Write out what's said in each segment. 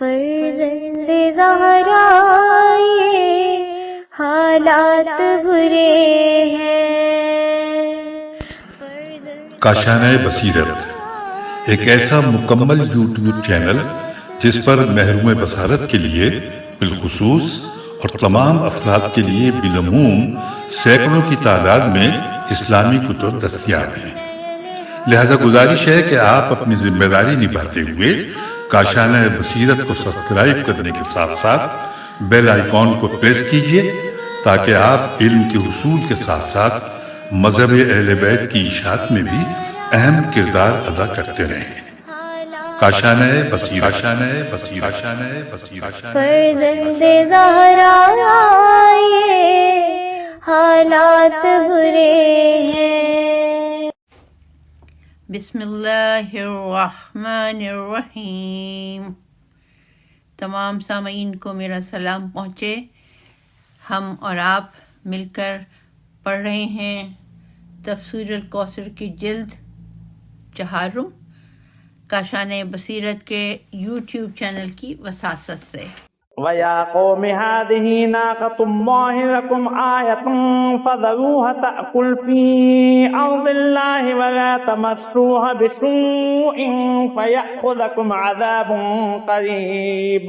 فرزند زہرا یہ حالات برے ہیں۔ کاشانہ بصیرت ایک ایسا مکمل یوٹیوب چینل جس پر محروم بصارت کے لیے بالخصوص اور تمام افراد کے لیے بالعموم سینکڑوں کی تعداد میں اسلامی کتب دستیاب ہیں۔ لہذا گزارش ہے کہ آپ اپنی ذمہ داری نبھاتے ہوئے کاشانہ بصیرت کو سبسکرائب کرنے کے ساتھ ساتھ بیل آئیکن کو پریس کیجئے تاکہ آپ علم کے حصول کے ساتھ ساتھ مذہب اہل بیت کی اشاعت میں بھی اہم کردار ادا کرتے رہیں۔ کاشانہ بصیرت۔ فرزند زہرا یہ حالات برے ہیں۔ بسم اللہ الرحمن الرحیم۔ تمام سامعین کو میرا سلام پہنچے۔ ہم اور آپ مل کر پڑھ رہے ہیں تفسیر الکوثر کی جلد 4 کاشانہ بصیرت کے یوٹیوب چینل کی وساطت سے۔ وَيَا قَوْمِ هَٰذِهِ نَاقَةُ اللَّهِ لَكُمْ آيَةٌ فَذَرُوهَا تَأْكُلْ فِي أَرْضِ اللَّهِ وَلَا تَمَسُّوهَا بِسُوءٍ فَيَأْخُذَكُمْ عَذَابٌ قَرِيبٌ۔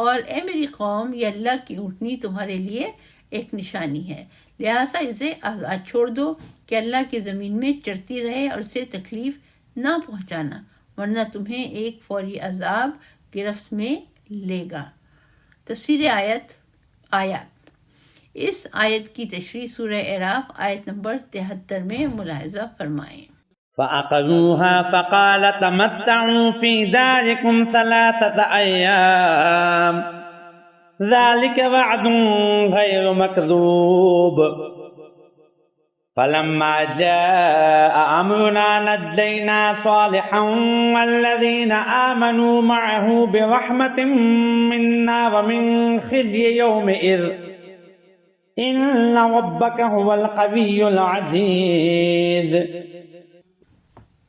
اور اے میری قوم، یہ اللہ کی اونٹنی تمہارے لیے ایک نشانی ہے، لہٰذا اسے آزاد چھوڑ دو کہ اللہ کی زمین میں چرتی رہے اور اسے تکلیف نہ پہنچانا، ورنہ تمہیں ایک فوری عذاب گرفت میں لے گا۔ تفسیر آیات۔ اس آیت کی تشریح سورہ اعراف آیت نمبر 73 میں ملاحظہ فرمائیں۔ فَعَقَرُوهَا فَقَالَ تَمَتَّعُوا فِي دَارِكُمْ 3 أَيَّامٍ ذَلِكَ وَعْدٌ غَيْرُ مَكْذُوبٍ۔ فَلَمَّا جَاءَ أَمْرُنَا نَجَّيْنَا صَالِحًا وَالَّذِينَ آمَنُوا مَعَهُ بِرَحْمَةٍ مِنَّا وَمِنْ خِزْيِ يَوْمِئِذٍ إِنَّ رَبَّكَ هُوَ الْقَوِيُّ الْعَزِيزُ۔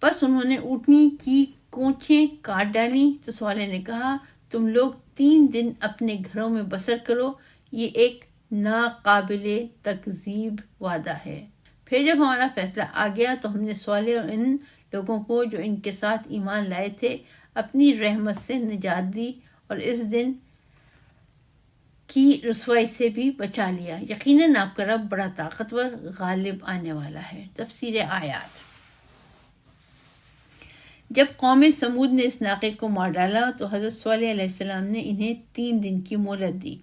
بس انہوں نے اونٹنی کی کونچیں کاٹ ڈالیں تو صالح نے کہا، تم لوگ 3 دن اپنے گھروں میں بسر کرو، یہ ایک ناقابل تکذیب وعدہ ہے۔ پھر جب ہمارا فیصلہ آ گیا تو ہم نے صالح اور ان لوگوں کو جو ان کے ساتھ ایمان لائے تھے اپنی رحمت سے نجات دی اور اس دن کی رسوائی سے بھی بچا لیا۔ یقیناً آپ کا رب بڑا طاقتور غالب آنے والا ہے۔ تفسیر آیات۔ جب قوم سمود نے اس ناقے کو مار ڈالا تو حضرت صالح علیہ السلام نے انہیں 3 دن کی مہلت دی۔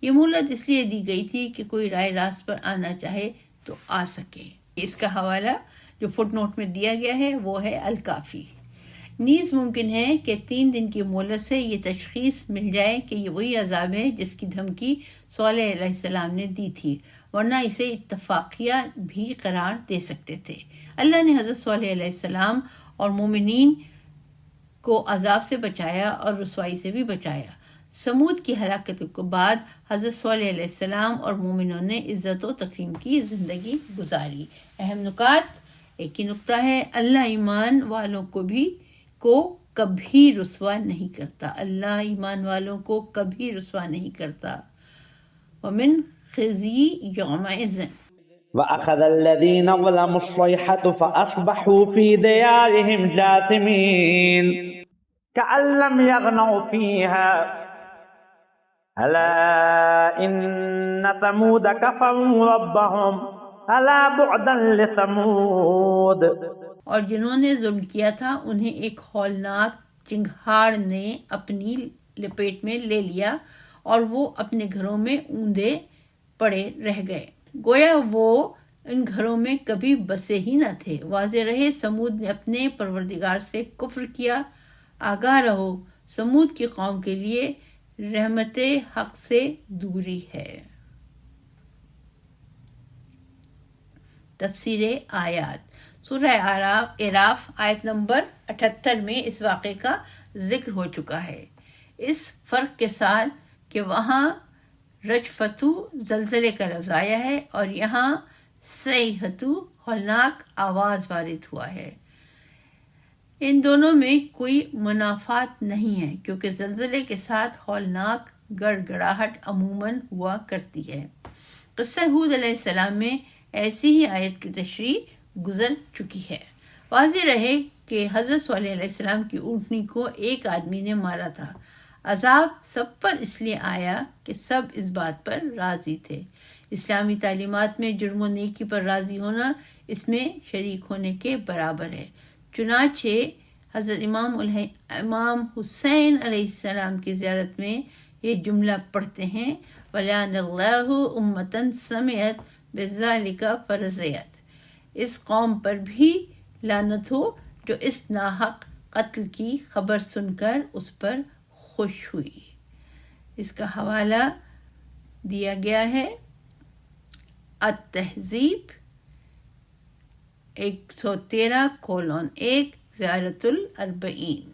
یہ مہلت اس لیے دی گئی تھی کہ کوئی رائے راست پر آنا چاہے تو آ سکے۔ اس کا حوالہ جو فٹ نوٹ میں دیا گیا ہے وہ ہے الکافی۔ نیز ممکن ہے کہ 3 دن کی مہلت سے یہ تشخیص مل جائے کہ یہ وہی عذاب ہے جس کی دھمکی صالح علیہ السلام نے دی تھی، ورنہ اسے اتفاقیہ بھی قرار دے سکتے تھے۔ اللہ نے حضرت صالح علیہ السلام اور مومنین کو عذاب سے بچایا اور رسوائی سے بھی بچایا۔ سمود کی ہلاکت کے بعد حضرت صالح علیہ السلام اور مومنوں نے عزت و تکریم کی زندگی گزاری۔ اہم نکات۔ ایک ہی نکتہ ہے، اللہ ایمان والوں کو کبھی رسوا نہیں کرتا۔ اللہ ایمان والوں کو کبھی رسوا نہیں کرتا۔ ومن خزی یومئذ۔ وَأَخَذَ الَّذِينَ ظَلَمُوا الصَّيْحَةُ فَأَصْبَحُوا فِي دِيَارِهِمْ جَاثِمِينَ كَأَن لَّمْ يَغْنَوْا فِيهَا أَلَا إِنَّ ثَمُودَ كَفَرُوا رَبَّهُمْ أَلَا بُعْدًا لِثَمُودَ۔ اور جنہوں نے ظلم کیا تھا انہیں ایک ہولناک چنگھاڑ نے اپنی لپیٹ میں لے لیا اور وہ اپنے گھروں میں اوندے پڑے رہ گئے، گویا وہ ان گھروں میں کبھی بسے ہی نہ تھے۔ واضح رہے سمود نے اپنے پروردگار سے کفر کیا۔ آگاہ رہو، سمود کی قوم کے لیے رحمت حق سے دوری ہے۔ تفسیر آیات۔ سورہ اعراف آیت نمبر 78 میں اس واقعے کا ذکر ہو چکا ہے، اس فرق کے ساتھ کہ وہاں رجفتو زلزلے کا لفظ آیا ہے اور یہاں صیحتو ہولناک آواز وارد ہوا ہے۔ ان دونوں میں کوئی منافات نہیں ہے کیونکہ زلزلے کے ساتھ ہولناک گڑ گڑاہٹ عموماً ہوا کرتی ہے۔ قصہ ہود علیہ السلام میں ایسی ہی آیت کی تشریح گزر چکی ہے۔ واضح رہے کہ حضرت صالح علیہ السلام کی اونٹنی کو ایک آدمی نے مارا تھا۔ عذاب سب پر اس لیے آیا کہ سب اس بات پر راضی تھے۔ اسلامی تعلیمات میں جرم و نیکی پر راضی ہونا اس میں شریک ہونے کے برابر ہے۔ چنانچہ حضرت امام حسین علیہ السلام کی زیارت میں یہ جملہ پڑھتے ہیں وَلَعَنَ اللَّهُ أُمَّةً سَمِعَتْ بِذَلِكَ فَرَضِيَتْ، اس قوم پر بھی لعنت ہو جو اس ناحق قتل کی خبر سن کر اس پر خوش ہوئی۔ اس کا حوالہ دیا گیا ہے التہذیب 113:1 زیارت الاربعین۔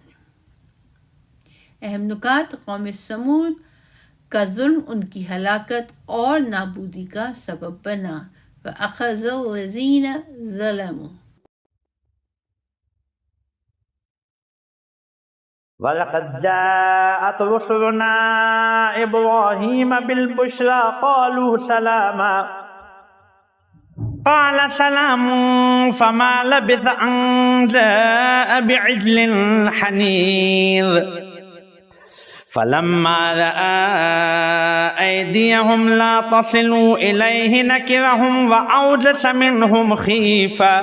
اہم نکات: قوم سمود کا ظلم ان کی ہلاکت اور نابودی کا سبب بنا۔ وَأَخَذَ الَّذِينَ ظَلَمُوا، وَلَقَدْ جَاءَتْ رُسُلُنَا إِبْرَاهِيمَ بِالْبُشْرَى قَالُوا سَلَامًا قَالَ سَلَامٌ فَمَا لَبِثَ أَن جَاءَ بِعِجْلٍ حَنِيظٍ فَلَمَّا رَأَىٰ أَيْدِيَهُمْ لَا تَصِلُ إِلَيْهِ نَكِرَهُمْ وَأَوْجَسَ مِنْهُمْ خِيفَةً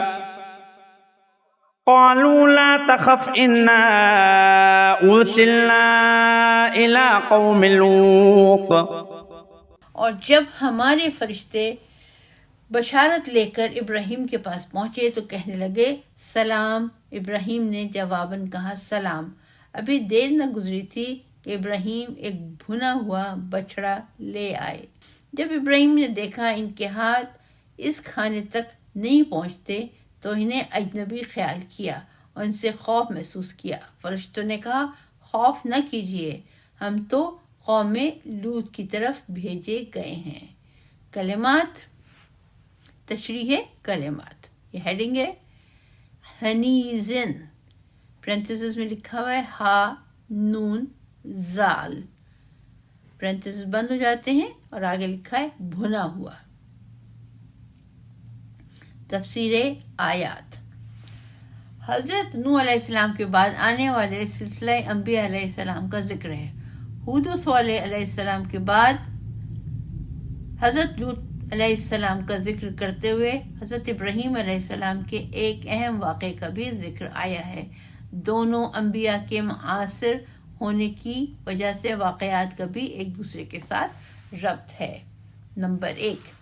قالوا لا تخف إنا أرسلنا إلى قوم لوط۔ اور جب ہمارے فرشتے بشارت لے کر ابراہیم کے پاس پہنچے تو کہنے لگے سلام۔ ابراہیم نے جواباً کہا سلام۔ ابھی دیر نہ گزری تھی کہ ابراہیم ایک بھنا ہوا بچڑا لے آئے۔ جب ابراہیم نے دیکھا ان کے ہاتھ اس کھانے تک نہیں پہنچتے تو انہیں اجنبی خیال کیا اور ان سے خوف محسوس کیا۔ فرشتوں نے کہا خوف نہ کیجیے، ہم تو قوم لوط کی طرف بھیجے گئے ہیں۔ کلمات، تشریح کلمات، یہ ہیڈنگ ہے۔ حنیزن، پرنتھیسس میں لکھا ہوا ہے ہا نون زال، پرنتھیسس بند ہو جاتے ہیں اور آگے لکھا ہے بھنا ہوا۔ تفسیر آیات۔ حضرت نوح علیہ السلام کے بعد آنے والے سلسلہ انبیاء علیہ السلام کا ذکر ہے۔ ہود و صالح علیہ السلام کے بعد حضرت لوط علیہ السلام کا ذکر کرتے ہوئے حضرت ابراہیم علیہ السلام کے ایک اہم واقعے کا بھی ذکر آیا ہے۔ دونوں انبیاء کے معاصر ہونے کی وجہ سے واقعات کا بھی ایک دوسرے کے ساتھ ربط ہے۔ نمبر 1،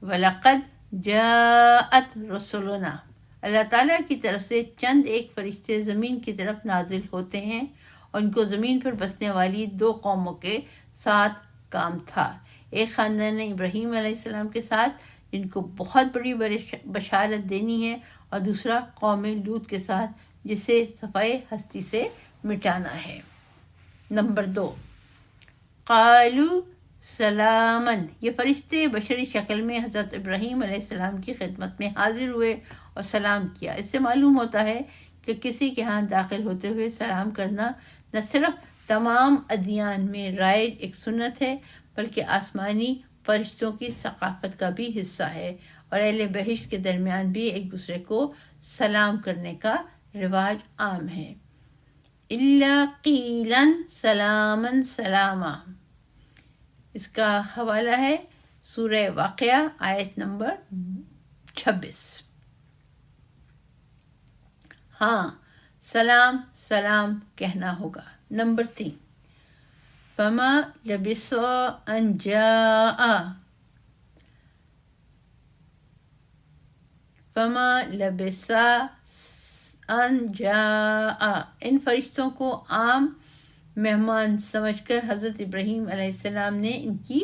وَلَقَدْ جاءت رسولنا، اللہ تعالیٰ کی طرف سے چند ایک فرشتے زمین کی طرف نازل ہوتے ہیں اور ان کو زمین پر بسنے والی 2 قوموں کے ساتھ کام تھا۔ ایک خاندان ابراہیم علیہ السلام کے ساتھ جن کو بہت بڑی بشارت دینی ہے، اور دوسرا قوم لوط کے ساتھ جسے صفائے ہستی سے مٹانا ہے۔ نمبر 2، قالوا سلامن، یہ فرشتے بشری شکل میں حضرت ابراہیم علیہ السلام کی خدمت میں حاضر ہوئے اور سلام کیا۔ اس سے معلوم ہوتا ہے کہ کسی کے ہاں داخل ہوتے ہوئے سلام کرنا نہ صرف تمام ادیان میں رائج ایک سنت ہے بلکہ آسمانی فرشتوں کی ثقافت کا بھی حصہ ہے، اور اہل بہشت کے درمیان بھی ایک دوسرے کو سلام کرنے کا رواج عام ہے۔ الا قیلا سلاما سلاما، اس کا حوالہ ہے سورہ واقعہ آیت نمبر 26۔ ہاں، سلام سلام کہنا ہوگا۔ نمبر 3، فما لبثوا ان جاء، فما لبثا ان جاء، ان فرشتوں کو عام مہمان سمجھ کر حضرت ابراہیم علیہ السلام نے ان کی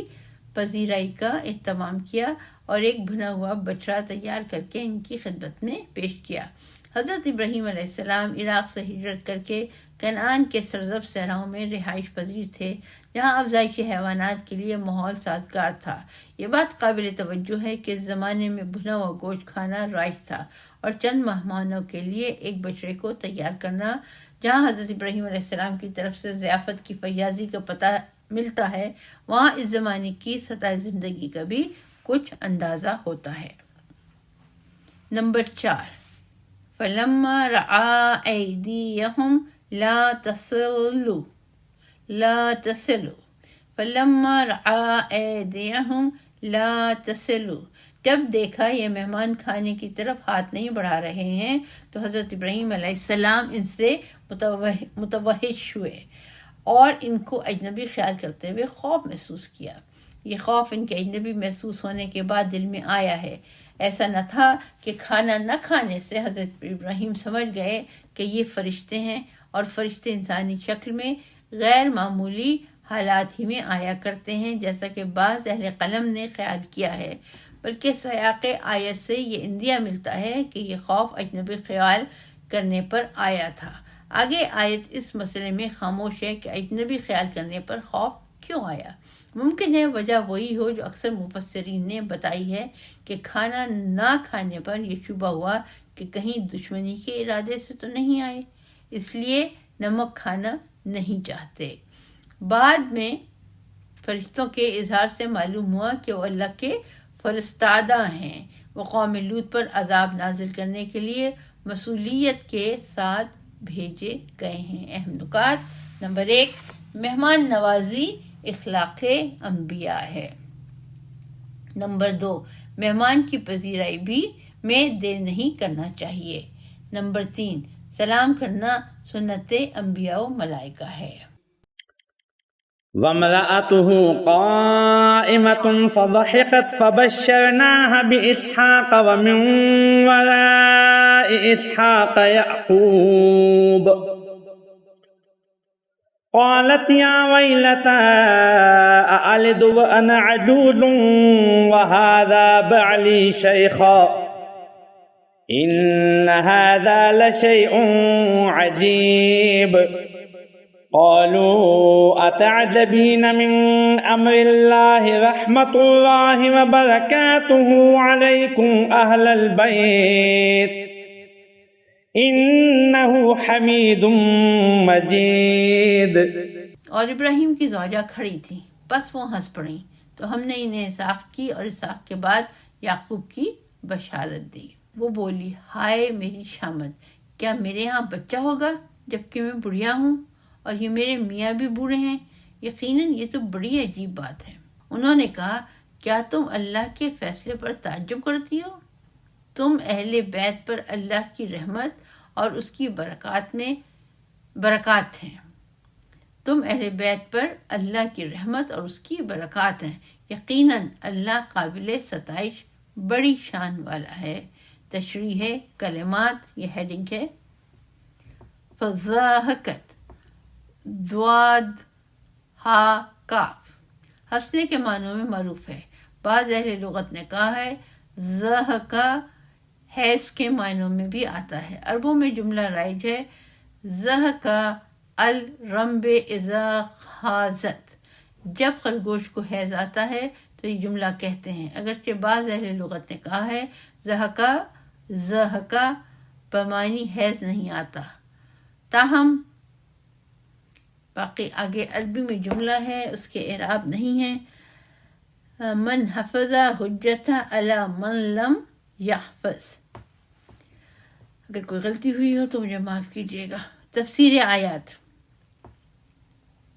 پذیرائی کا اہتمام کیا اور ایک بھنا ہوا بچڑا تیار کر کے ان کی خدمت میں پیش کیا۔ حضرت ابراہیم علیہ السلام عراق سے ہجرت کر کے کنعان کے سرزب صحراؤں میں رہائش پذیر تھے، جہاں افزائشی حیوانات کے لیے ماحول سازگار تھا۔ یہ بات قابل توجہ ہے کہ اس زمانے میں بھنا ہوا گوشت کھانا رائج تھا، اور چند مہمانوں کے لیے ایک بچڑے کو تیار کرنا۔ جہاں حضرت ابراہیم علیہ السلام کی طرف سے ضیافت کی فیاضی کا پتہ ملتا ہے، وہاں اس زمانے کی سطح زندگی کا بھی کچھ اندازہ ہوتا ہے۔ نمبر 4، فَلَمَّا رَأَىٰ أَيْدِيَهُمْ لَا تَصِلُ فَلَمَّا رَأَىٰ أَيْدِيَهُمْ لَا تَصِلُ، جب دیکھا یہ مہمان کھانے کی طرف ہاتھ نہیں بڑھا رہے ہیں تو حضرت ابراہیم علیہ السلام ان سے متوحش ہوئے اور ان کو اجنبی خیال کرتے ہوئے خوف محسوس کیا۔ یہ خوف ان کے اجنبی محسوس ہونے کے بعد دل میں آیا ہے۔ ایسا نہ تھا کہ کھانا نہ کھانے سے حضرت ابراہیم سمجھ گئے کہ یہ فرشتے ہیں، اور فرشتے انسانی شکل میں غیر معمولی حالات ہی میں آیا کرتے ہیں جیسا کہ بعض اہل قلم نے خیال کیا ہے، بلکہ سیاق آیت سے یہ اندیہ ملتا ہے کہ یہ خوف اجنبی خیال کرنے پر آیا تھا۔ آگے آیت اس مسئلے میں خاموش ہے کہ اجنبی خیال کرنے پر خوف کیوں آیا۔ ممکن ہے وجہ وہی ہو جو اکثر مفسرین نے بتائی ہے کہ کھانا نہ کھانے پر یہ شبہ ہوا کہ کہیں دشمنی کے ارادے سے تو نہیں آئے، اس لیے نمک کھانا نہیں چاہتے۔ بعد میں فرشتوں کے اظہار سے معلوم ہوا کہ وہ اللہ کے فرستادہ ہیں، وہ قوم لوط پر عذاب نازل کرنے کے لیے مسئولیت کے ساتھ بھیجے گئے ہیں۔ اہم نکات۔ نمبر 1، مہمان نوازی اخلاق انبیاء ہے۔ نمبر 2، مہمان کی پذیرائی بھی میں دیر نہیں کرنا چاہیے۔ نمبر 3، سلام کرنا سنت انبیاء و ملائکہ ہے۔ وامرأته قائمة فضحكت فبشرناها بإسحاق ومن وراء إسحاق يعقوب قالت يا ويلتى أألد وأنا عجوز وهذا بعلي شيخا إن هذا لشيء عجيب قالوا أتعجبين من أمر الله رحمة الله وبركاته عليكم أهل البيت إنه حميد مجيد۔ اور ابراہیم کی زوجہ کھڑی تھی، بس وہ ہنس پڑیں تو ہم نے انہیں اسحاق کی اور اسحاق کے بعد یعقوب کی بشارت دی۔ وہ بولی، ہائے میری شامت، کیا میرے ہاں بچہ ہوگا جبکہ میں بڑھیا ہوں اور یہ میرے میاں بھی بوڑھے ہیں؟ یقیناً یہ تو بڑی عجیب بات ہے۔ انہوں نے کہا، کیا تم اللہ کے فیصلے پر تعجب کرتی ہو؟ تم اہل بیت پر اللہ کی رحمت اور اس کی برکات ہیں۔ تم اہل بیت پر اللہ کی رحمت اور اس کی برکات ہیں۔ یقیناً اللہ قابل ستائش بڑی شان والا ہے۔ تشریح کلمات، یہ ہیڈنگ ہے۔ فضاحکت، ضاد ہا کاف، ہنسنے کے معنوں میں معروف ہے۔ بعض اہل لغت نے کہا ہے ضحکا حیض کے معنوں میں بھی آتا ہے۔ عربوں میں جملہ رائج ہے ضحکا الرمب اذا حازت، جب خرگوش کو حیض آتا ہے تو یہ جملہ کہتے ہیں۔ اگرچہ بعض اہل لغت نے کہا ہے ضحکا بمعنی حیض نہیں آتا، تاہم باقی آگے عربی میں جملہ ہے، اس کے اعراب نہیں ہے۔ من حفظ حجت علی من لم یحفظ۔ اگر کوئی غلطی ہوئی ہو تو مجھے معاف کیجیے گا۔ تفسیر آیات۔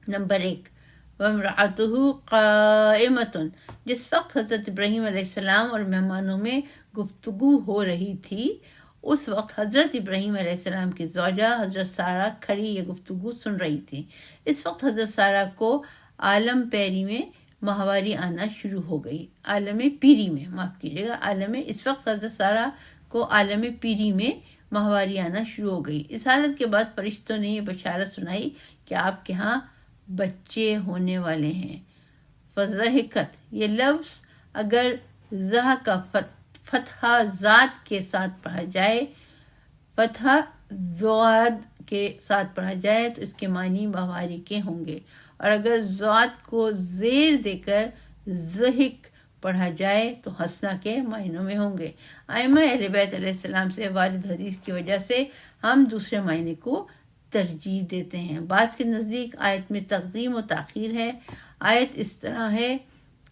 نمبر 1، وامرأته قائمة، جس وقت حضرت ابراہیم علیہ السلام اور مہمانوں میں گفتگو ہو رہی تھی اس وقت حضرت ابراہیم علیہ السلام کی زوجہ حضرت سارہ کھڑی یہ گفتگو سن رہی تھی۔ اس وقت حضرت سارہ کو عالم پیری میں ماہواری آنا شروع ہو گئی۔ اس وقت حضرت سارہ کو عالم پیری میں ماہواری آنا شروع ہو گئی۔ اس حالت کے بعد فرشتوں نے یہ بشارت سنائی کہ آپ کے ہاں بچے ہونے والے ہیں۔ فضحکت، یہ لفظ اگر زہ کا فتحہ ذات کے ساتھ پڑھا جائے، فتحہ ذواد کے ساتھ پڑھا جائے تو اس کے معنی ماہواری کے ہوں گے، اور اگر ذات کو زیر دے کر ضحک پڑھا جائے تو حسنہ کے معنوں میں ہوں گے۔ ائمہ اہل بیت علیہ السلام سے وارد حدیث کی وجہ سے ہم دوسرے معنی کو ترجیح دیتے ہیں۔ بعض کے نزدیک آیت میں تقدیم و تاخیر ہے۔ آیت اس طرح ہے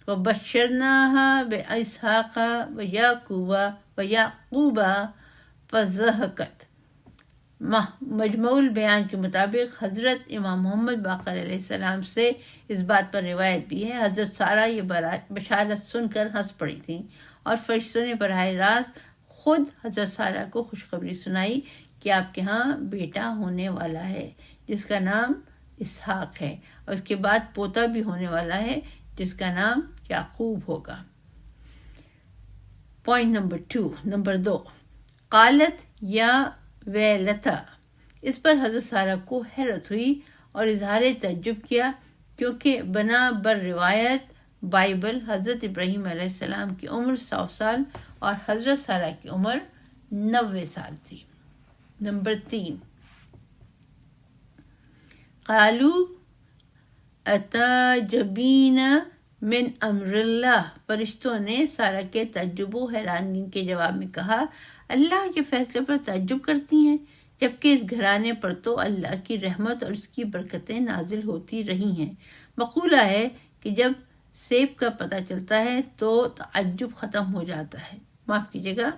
وَبَشَّرْنَاهَا بِإِسْحَاقَ وَيَعْقُوبَ فَضَحِكَتْ۔ مجموع البیان کے مطابق حضرت امام محمد باقر علیہ السلام سے اس بات پر روایت بھی ہے حضرت سارہ یہ بشارت سن کر ہنس پڑی تھیں اور فرشتوں نے براہ راست خود حضرت سارہ کو خوشخبری سنائی کہ آپ کے ہاں بیٹا ہونے والا ہے جس کا نام اسحاق ہے، اور اس کے بعد پوتا بھی ہونے والا ہے جس کا نام یعقوب ہوگا۔ پوائنٹ نمبر 2، قالت یا ویلتا، اس پر حضرت سارہ کو حیرت ہوئی اور اظہار تعجب کیا، کیونکہ بنا بر روایت بائبل حضرت ابراہیم علیہ السلام کی عمر 100 سال اور حضرت سارہ کی عمر 90 سال تھی۔ نمبر 3، قالو اتعجبین من امر اللہ، فرشتوں نے سارہ کے تعجب و حیرانگی کے جواب میں کہا اللہ کے فیصلے پر تعجب کرتی ہیں، جبکہ اس گھرانے پر تو اللہ کی رحمت اور اس کی برکتیں نازل ہوتی رہی ہیں۔ مقولہ ہے کہ جب سیب کا پتہ چلتا ہے تو تعجب ختم ہو جاتا ہے۔ معاف کیجیے گا،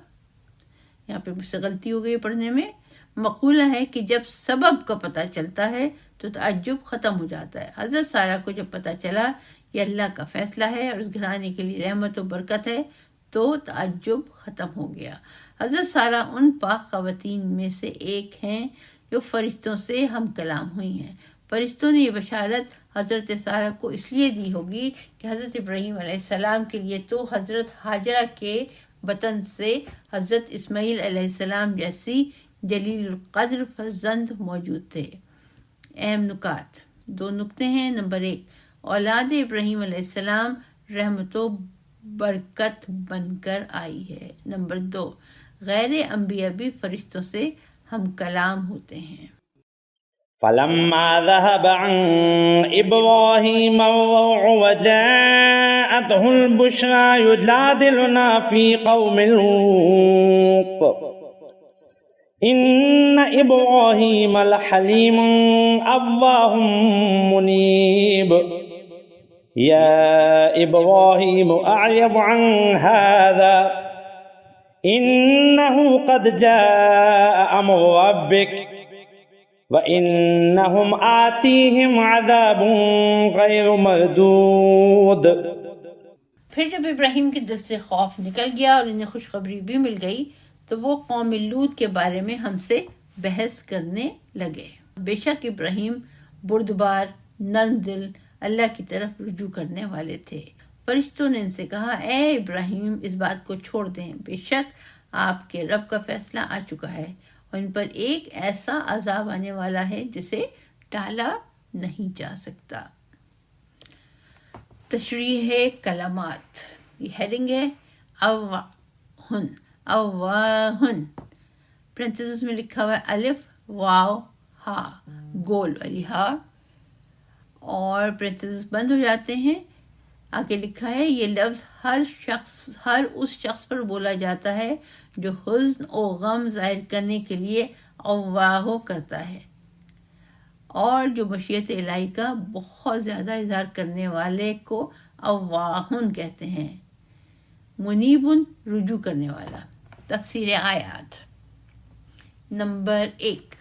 یہاں پہ مجھ سے غلطی ہو گئی پڑھنے میں۔ مقولہ ہے کہ جب سبب کا پتہ چلتا ہے تو تعجب ختم ہو جاتا ہے۔ حضرت سارہ کو جب پتہ چلا یہ اللہ کا فیصلہ ہے اور اس گھرانے کے لیے رحمت و برکت ہے تو تعجب ختم ہو گیا۔ حضرت سارہ ان پاک خواتین میں سے ایک ہیں جو فرشتوں سے ہم کلام ہوئی ہیں۔ فرشتوں نے یہ بشارت حضرت سارہ کو اس لیے دی ہوگی کہ حضرت ابراہیم علیہ السلام کے لیے تو حضرت ہاجرہ کے بطن سے حضرت اسماعیل علیہ السلام جیسی جلیل القدر فرزند موجود تھے۔ اہم نکات، 2 نکتے ہیں۔ نمبر 1، اولاد ابراہیم علیہ السلام رحمت و برکت بن کر آئی ہے۔ نمبر 2، غیر انبیاء بھی فرشتوں سے ہم کلام ہوتے ہیں۔ فلما ذهب عن إبراهيم الروع وجاءته البشرى يجادلنا في قوم لوط إن إبراهيم لحليم أواه منيب يا إبراهيم أعرض عن هذا إنه قد جاء أمر ربك وَإِنَّهُمْ آتِيهِمْ عَذَابٌ غَيْرُ مَرْدُودٍ۔ پھر جب ابراہیم کے دل سے خوف نکل گیا اور انہیں خوشخبری بھی مل گئی تو وہ قوم لوط کے بارے میں ہم سے بحث کرنے لگے۔ بے شک ابراہیم بردبار، نرم دل، اللہ کی طرف رجوع کرنے والے تھے۔ فرشتوں نے ان سے کہا اے ابراہیم اس بات کو چھوڑ دیں، بے شک آپ کے رب کا فیصلہ آ چکا ہے اور ان پر ایک ایسا عذاب آنے والا ہے جسے ٹالا نہیں جا سکتا۔ تشریح کلمات، یہ ہیڈنگ ہے اواہن، اواہن، پرنتھیسس میں لکھا ہوا ہے الف واو ہا، گول والی ہا، اور پرنتھیسس بند ہو جاتے ہیں۔ آگے لکھا ہے یہ لفظ ہر اس شخص پر بولا جاتا ہے جو حزن و غم ظاہر کرنے کے لیے اواہو کرتا ہے، اور جو مشیت الہی کا بہت زیادہ اظہار کرنے والے کو اواہن کہتے ہیں۔ منیبن، رجوع کرنے والا۔ تفسیر آیات۔ نمبر 1،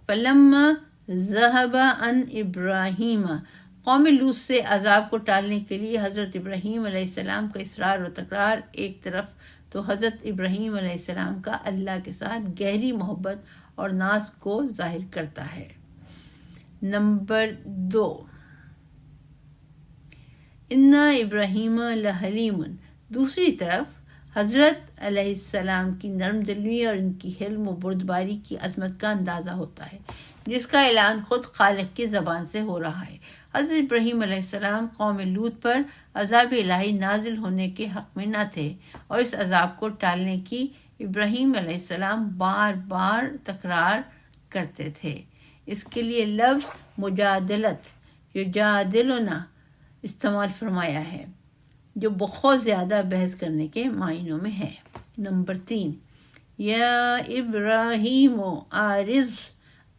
فلما ذهب عن ابراہیم، قوم لوط سے عذاب کو ٹالنے کے لیے حضرت ابراہیم علیہ السلام کا اصرار و تکرار ایک طرف تو حضرت ابراہیم علیہ السلام کا اللہ کے ساتھ گہری محبت اور ناز کو ظاہر کرتا ہے۔ نمبر 2، ان ابراہیم لحلیم، دوسری طرف حضرت علیہ السلام کی نرم دلی اور ان کی حلم و بردباری کی عظمت کا اندازہ ہوتا ہے جس کا اعلان خود خالق کی زبان سے ہو رہا ہے۔ حضرت ابراہیم علیہ السلام قوم لوط پر عذاب الہی نازل ہونے کے حق میں نہ تھے، اور اس عذاب کو ٹالنے کی ابراہیم علیہ السلام بار بار تکرار کرتے تھے۔ اس کے لیے لفظ مجادلت، یجادلنا، استعمال فرمایا ہے۔ جو بہت زیادہ بحث کرنے کے معنوں میں ہے۔ نمبر 3، یا ابراہیم آرز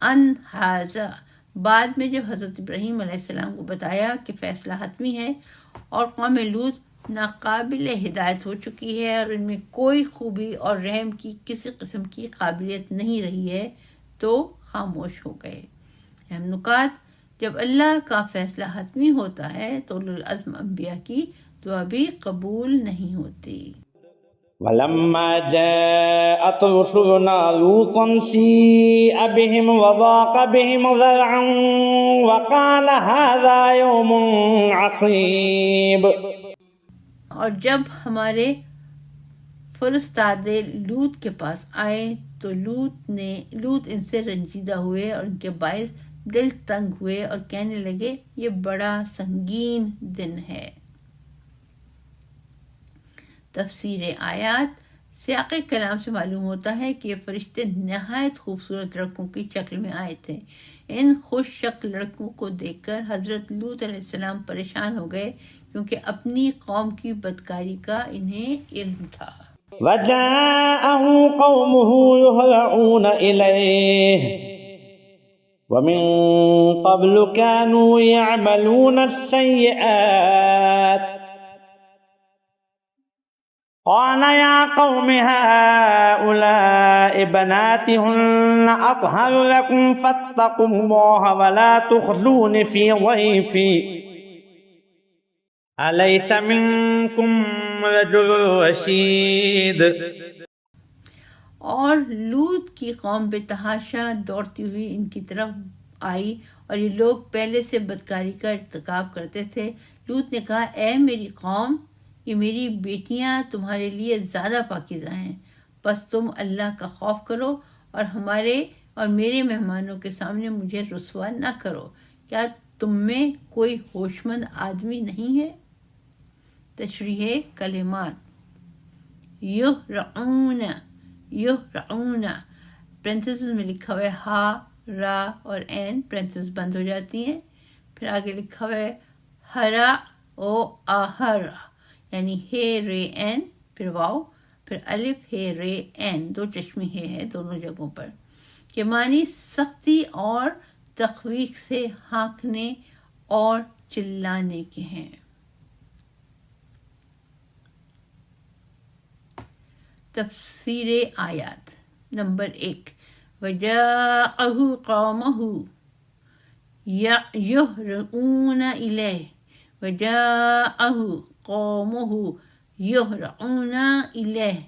ان ھذا، بعد میں جب حضرت ابراہیم علیہ السلام کو بتایا کہ فیصلہ حتمی ہے اور قوم لوط ناقابل ہدایت ہو چکی ہے اور ان میں کوئی خوبی اور رحم کی کسی قسم کی قابلیت نہیں رہی ہے، تو خاموش ہو گئے۔ اہم نکات، جب اللہ کا فیصلہ حتمی ہوتا ہے تو اولو العزم انبیاء کی دعا بھی قبول نہیں ہوتی۔ ولما جاءت رسلنا لوطا سيء بهم وضاق بهم ذرعا وقال هذا يوم عصيب۔ اور جب ہمارے فرستاد لوط کے پاس آئے تو لوط ان سے رنجیدہ ہوئے اور ان کے باعث دل تنگ ہوئے اور کہنے لگے یہ بڑا سنگین دن ہے۔ تفسیر آیات، سیاق کلام سے معلوم ہوتا ہے کہ یہ فرشتے نہایت خوبصورت لڑکوں کی شکل میں آئے تھے۔ ان خوش شکل لڑکوں کو دیکھ کر حضرت لوط علیہ السلام پریشان ہو گئے کیونکہ اپنی قوم کی بدکاری کا انہیں علم تھا۔ وجاءه قومه يهرعون إليه ومن قبل كانوا يعملون السيئات قال يا قوم هؤلاء بناتي هن أطهر لكم فاتقوا الله ولا تخزون في ضيفي أليس منكم رجل رشيد۔ اور لوط کی قوم بے تحاشا دوڑتی ہوئی ان کی طرف آئی اور یہ لوگ پہلے سے بدکاری کا ارتکاب کرتے تھے۔ لوط نے کہا، اے میری قوم، یہ میری بیٹیاں تمہارے لیے زیادہ پاکیزہ ہیں، بس تم اللہ کا خوف کرو اور ہمارے اور میرے مہمانوں کے سامنے مجھے رسوا نہ کرو۔ کیا تم میں کوئی ہوش مند آدمی نہیں ہے؟ تشریح کلمات، یہرعون پرنتھسز میں لکھا ہوا ہے ہا، را اور این پرنتھسز بند ہو جاتی ہیں، پھر آگے لکھا ہوا ہے ہرا او آہرا، یعنی ہے رے این، پھر واو، پھر الف ہے رے این، دو چشمی ہے دونوں جگہوں پر، کہ معنی سختی اور تخویف سے ہانکنے اور چلانے کے ہیں۔ تفسیر آیات، نمبر 1، وجاءه قومه یہرعون الیہ، وجاءه قومه یہرعون الیہ۔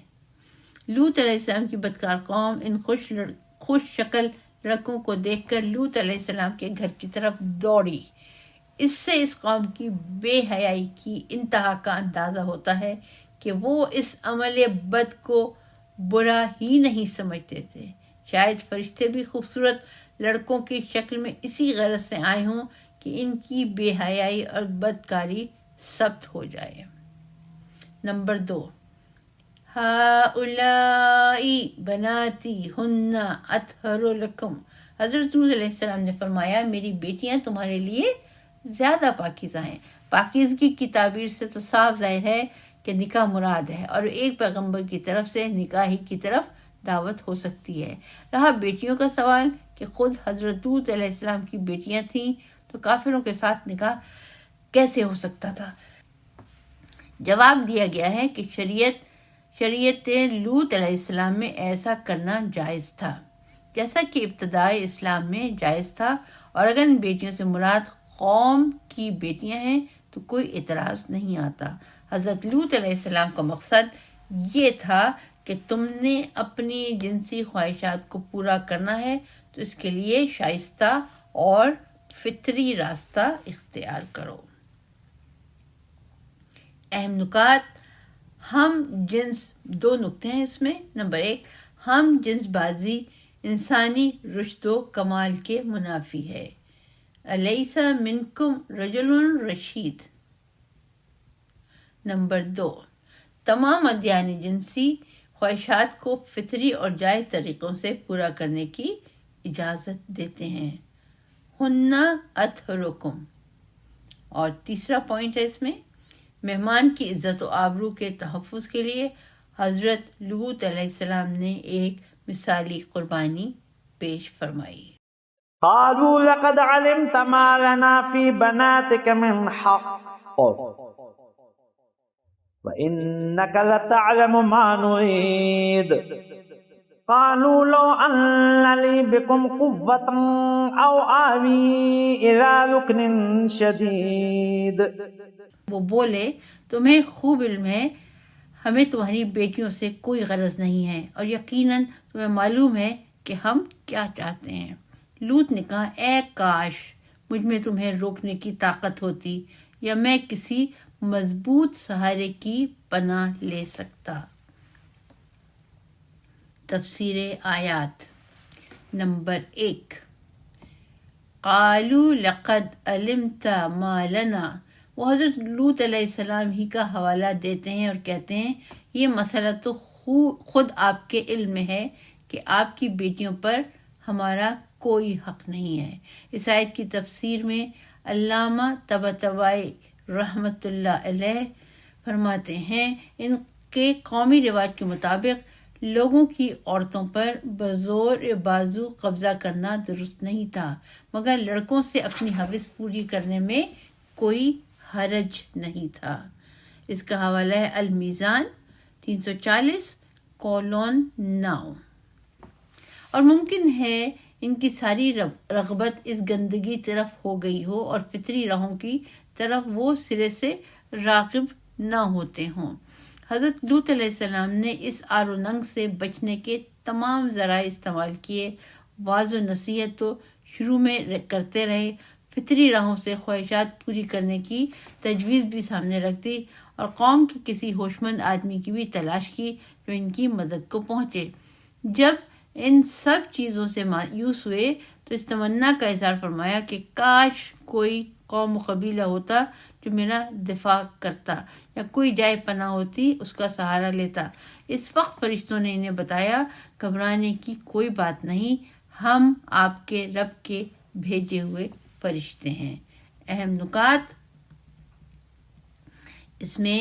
لوط علیہ السلام کی بدکار قوم ان خوش شکل لڑکوں کو دیکھ کر لوط علیہ السلام کے گھر کی طرف دوڑی۔ اس سے اس قوم کی بے حیائی کی انتہا کا اندازہ ہوتا ہے کہ وہ اس عمل بد کو برا ہی نہیں سمجھتے تھے۔ شاید فرشتے بھی خوبصورت لڑکوں کی شکل میں اسی غرض سے آئے ہوں کہ ان کی بے حیائی اور بدکاری ثبت ہو جائے۔ نمبر 2، ہؤلاء بناتی ہن اطہر لکم، حضرت لوط علیہ السلام نے فرمایا میری بیٹیاں تمہارے لیے زیادہ پاکیزہ ہیں۔ پاکیزگی کی تعبیر سے تو صاف ظاہر ہے کہ نکاح مراد ہے، اور ایک پیغمبر کی طرف سے نکاح کی طرف دعوت ہو سکتی ہے۔ رہا بیٹیوں کا سوال کہ خود حضرت لوط علیہ السلام کی بیٹیاں تھیں تو کافروں کے ساتھ نکاح کیسے ہو سکتا تھا؟ جواب دیا گیا ہے کہ شریعت لوط علیہ السلام میں ایسا کرنا جائز تھا، جیسا کہ ابتدائی اسلام میں جائز تھا، اور اگر ان بیٹیوں سے مراد قوم کی بیٹیاں ہیں تو کوئی اعتراض نہیں آتا۔ حضرت لوط علیہ السلام کا مقصد یہ تھا کہ تم نے اپنی جنسی خواہشات کو پورا کرنا ہے تو اس کے لیے شائستہ اور فطری راستہ اختیار کرو۔ اہم نکات، ہم جنس، 2 نکتے ہیں اس میں۔ نمبر 1، ہم جنس بازی انسانی رشد و کمال کے منافی ہے۔ الیس منکم رجل رشید۔ نمبر 2، تمام ادیان جنسی خواہشات کو فطری اور جائز طریقوں سے پورا کرنے کی اجازت دیتے ہیں۔ ہن اطہرکم۔ اور تیسرا پوائنٹ ہے اس میں، مہمان کی عزت و آبرو کے تحفظ کے لیے حضرت لوط علیہ السلام نے ایک مثالی قربانی پیش فرمائی۔ قالوا لقد علمت ما لنا في بناتك من حق وإنك لتعلم ما نريد قالوا لو أن لي بكم قوة أو آوي إلى ركن شديد۔ وہ بولے تمہیں خوب علم ہے ہمیں تمہاری بیٹیوں سے کوئی غرض نہیں ہے اور یقیناً تمہیں معلوم ہے کہ ہم کیا چاہتے ہیں۔ لوط نے کہا اے کاش مجھ میں تمہیں روکنے کی طاقت ہوتی یا میں کسی مضبوط سہارے کی پناہ لے سکتا۔ تفسیر آیات نمبر 1، قالوا لقد علمت ما لنا، وہ حضرت لوط علیہ السلام ہی کا حوالہ دیتے ہیں اور کہتے ہیں یہ مسئلہ تو خود آپ کے علم میں ہے کہ آپ کی بیٹیوں پر ہمارا کوئی حق نہیں ہے۔ اس آیت کی تفسیر میں علامہ طباطبائی رحمۃ اللہ علیہ فرماتے ہیں ان کے قومی رواج کے مطابق لوگوں کی عورتوں پر بزور بازو قبضہ کرنا درست نہیں تھا، مگر لڑکوں سے اپنی ہوس پوری کرنے میں کوئی حرج نہیں تھا۔ اس کا حوالہ ہے المیزان 340:9۔ اور ممکن ہے ان کی ساری رغبت اس گندگی طرف ہو گئی ہو اور فطری راہوں کی طرف وہ سرے سے راغب نہ ہوتے ہوں۔ حضرت لوط علیہ السلام نے اس آر و ننگ سے بچنے کے تمام ذرائع استعمال کیے، واعظ و نصیحت تو شروع میں کرتے رہے، فطری راہوں سے خواہشات پوری کرنے کی تجویز بھی سامنے رکھ دی اور قوم کے کسی ہوشمند آدمی کی بھی تلاش کی جو ان کی مدد کو پہنچے۔ جب ان سب چیزوں سے مایوس ہوئے تو اس تمنا کا اظہار فرمایا کہ کاش کوئی قوم و قبیلہ ہوتا جو میرا دفاع کرتا یا کوئی جائے پناہ ہوتی اس کا سہارا لیتا۔ اس وقت فرشتوں نے انہیں بتایا گھبرانے کی کوئی بات نہیں، ہم آپ کے رب کے بھیجے ہوئے فرشتے ہیں۔ اہم نکات اس میں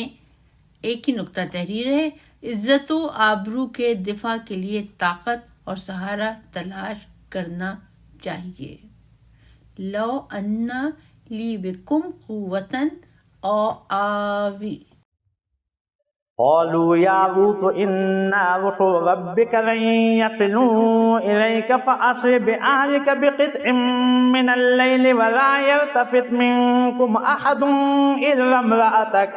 ایک ہی نقطہ تحریر ہے، عزت و آبرو کے دفاع کے لیے طاقت اور سہارا تلاش کرنا چاہیے۔ لو ان لی بکم قوتاً او آوی۔ قالوا يا لوط إنا رسل ربك لن يصلوا إليك فأسر بأهلك بقطع من الليل ولا يلتفت منكم أحد إلا امرأتك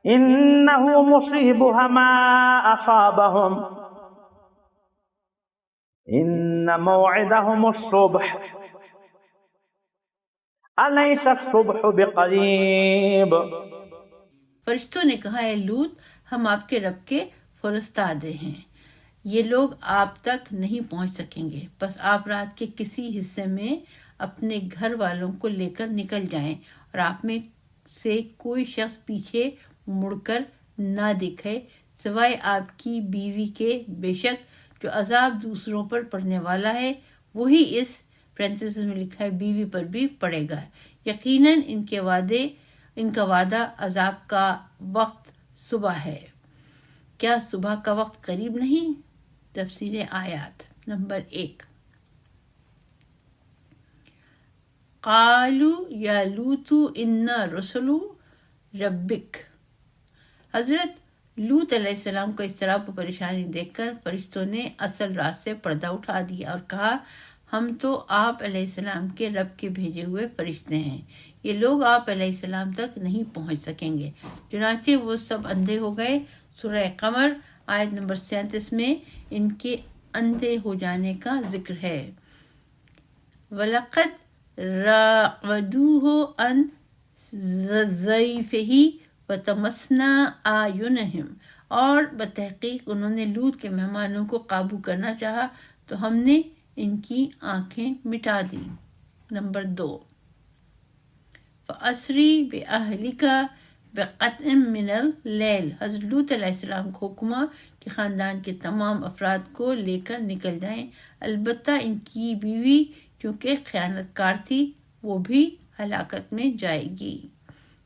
إنه مصيبها ما أصابهم إن موعدهم الصبح أليس الصبح بقريب۔ فرشتوں نے کہا اے لوط ہم آپ کے رب کے فرستادے ہیں، یہ لوگ آپ تک نہیں پہنچ سکیں گے، بس آپ رات کے کسی حصے میں اپنے گھر والوں کو لے کر نکل جائیں اور آپ میں سے کوئی شخص پیچھے مڑ کر نہ دکھے سوائے آپ کی بیوی کے، بے شک جو عذاب دوسروں پر پڑنے والا ہے وہی اس پرنسس میں لکھا ہے بیوی پر بھی پڑے گا، یقیناً ان کا وعدہ عذاب کا وقت صبح ہے، کیا صبح کا وقت قریب نہیں؟ تفسیر آیات نمبر 1، قالوا یا لوط انا رسل ربک۔ حضرت لوط علیہ السلام کو اس طرح پریشانی دیکھ کر فرشتوں نے اصل راز سے پردہ اٹھا دیا اور کہا ہم تو آپ علیہ السلام کے رب کے بھیجے ہوئے فرشتے ہیں، یہ لوگ آپ علیہ السلام تک نہیں پہنچ سکیں گے۔ چنانچہ وہ سب اندھے ہو گئے۔ سورہ قمر آیت نمبر 37 میں ان کے اندھے ہو جانے کا ذکر ہے۔ وَلَقَدْ رَاوَدُوهُ عَنْ ضَيْفِهِ وَطَمَسْنَا أَعْيُنَهُمْ، اور بتحقیق انہوں نے لوط کے مہمانوں کو قابو کرنا چاہا تو ہم نے ان کی آنکھیں مٹا دی۔ نمبر 2، فَأَسْرِ بِأَهْلِكَ بِقَطْعٍ مِّنَ اللَّيْلِ، حضرت لوط علیہ السلام کو حکم کہ خاندان کے تمام افراد کو لے کر نکل جائیں، البتہ ان کی بیوی کیونکہ خیانت کار تھی وہ بھی ہلاکت میں جائے گی۔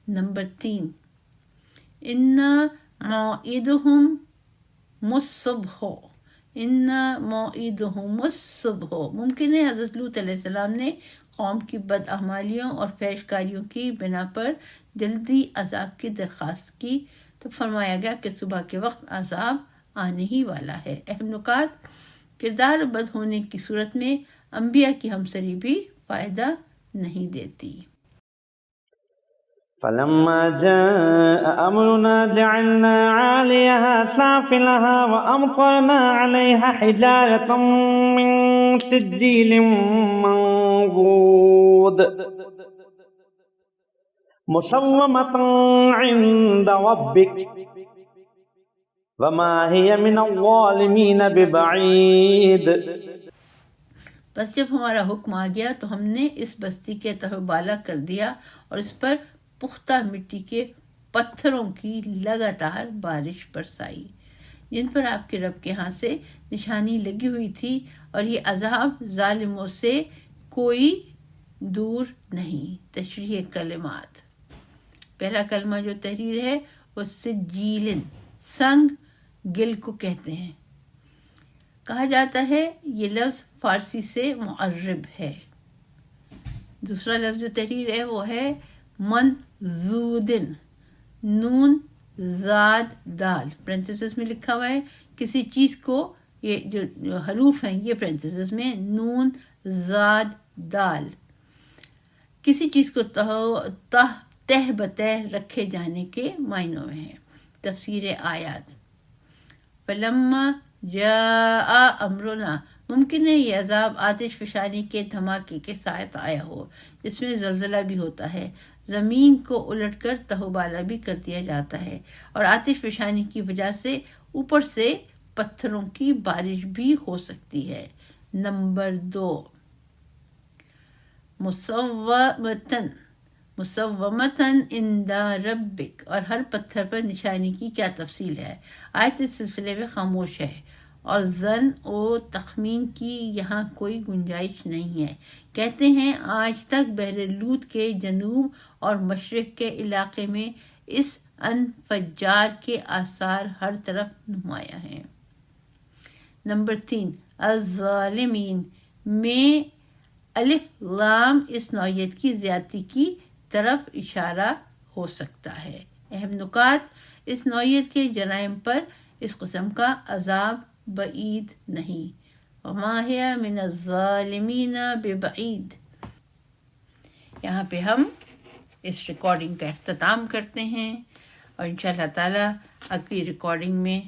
نمبر 3، انا موعدہم الصبح، انا موعدہم الصبح۔ ممکن ہے حضرت لوط علیہ السلام نے قوم کی بدعمالیوں اور فحش کاریوں کی بنا پر جلدی عذاب کی درخواست کی تو فرمایا گیا کہ صبح کے وقت عذاب آنے ہی والا ہے۔ اہم نکات: کردار بد ہونے کی صورت میں انبیاء کی ہمسری بھی فائدہ نہیں دیتی۔ فلما جاء أمرنا جعلنا عاليها سافلها وأمطرنا عليها حجارة من سجيل منضود مسومة عند ربك وما هي من الظالمين ببعيد۔ بس جب ہمارا حکم آ گیا تو ہم نے اس بستی کے تہ بالا کر دیا اور اس پر پختہ مٹی کے پتھروں کی لگاتار بارش برسائی جن پر آپ کے رب کے ہاں سے نشانی لگی ہوئی تھی، اور یہ عذاب ظالموں سے کوئی دور نہیں۔ تشریح کلمات: پہلا کلمہ جو تحریر ہے وہ سجیلن، سنگ گل کو کہتے ہیں، کہا جاتا ہے یہ لفظ فارسی سے معرب ہے۔ دوسرا لفظ جو تحریر ہے وہ ہے منضودن، نون زاد دال پرنتھیسس میں لکھا ہوا ہے، کسی چیز کو، یہ جو حروف ہیں یہ پرنتھیسس میں نون زاد دال، کسی چیز کو تہ بتہ رکھے جانے کے معنوں میں ہے۔ تفسیر آیات: فلما جاء امرنا، ممکن ہے یہ عذاب آتش فشانی کے دھماکے کے ساتھ آیا ہو جس میں زلزلہ بھی ہوتا ہے، زمین کو الٹ کر تہو بالا بھی کر دیا جاتا ہے، اور آتش فشانی کی وجہ سے اوپر سے پتھروں کی بارش بھی ہو سکتی ہے۔ نمبر 2، مسومتن عند ربک، اور ہر پتھر پر نشانی کی کیا تفصیل ہے؟ آیت اس سلسلے میں خاموش ہے اور ظن و تخمین کی یہاں کوئی گنجائش نہیں ہے۔ کہتے ہیں آج تک بحر لوط کے جنوب اور مشرق کے علاقے میں اس انفجار کے آثار ہر طرف نمایاں ہیں۔ نمبر 3، الظالمین میں الف لام اس نوعیت کی زیادتی کی طرف اشارہ ہو سکتا ہے۔ اہم نکات: اس نوعیت کے جرائم پر اس قسم کا عذاب بعید نہیں۔ وما هي من الظالمین ببعید۔ یہاں پہ ہم اس ریکارڈنگ کا اختتام کرتے ہیں اور انشاءاللہ تعالی اگلی ریکارڈنگ میں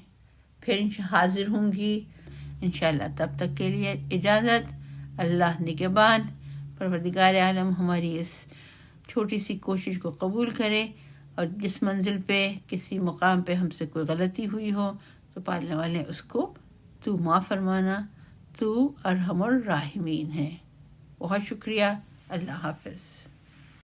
پھر حاضر ہوں گی انشاءاللہ۔ تب تک کے لیے اجازت۔ اللہ نگہبان۔ پروردگار عالم ہماری اس چھوٹی سی کوشش کو قبول کرے، اور جس منزل پہ کسی مقام پہ ہم سے کوئی غلطی ہوئی ہو تو پالنے والے اس کو تو معاف فرمانا، تو ارحم الراحمین ہے۔ بہت شکریہ۔ اللہ حافظ۔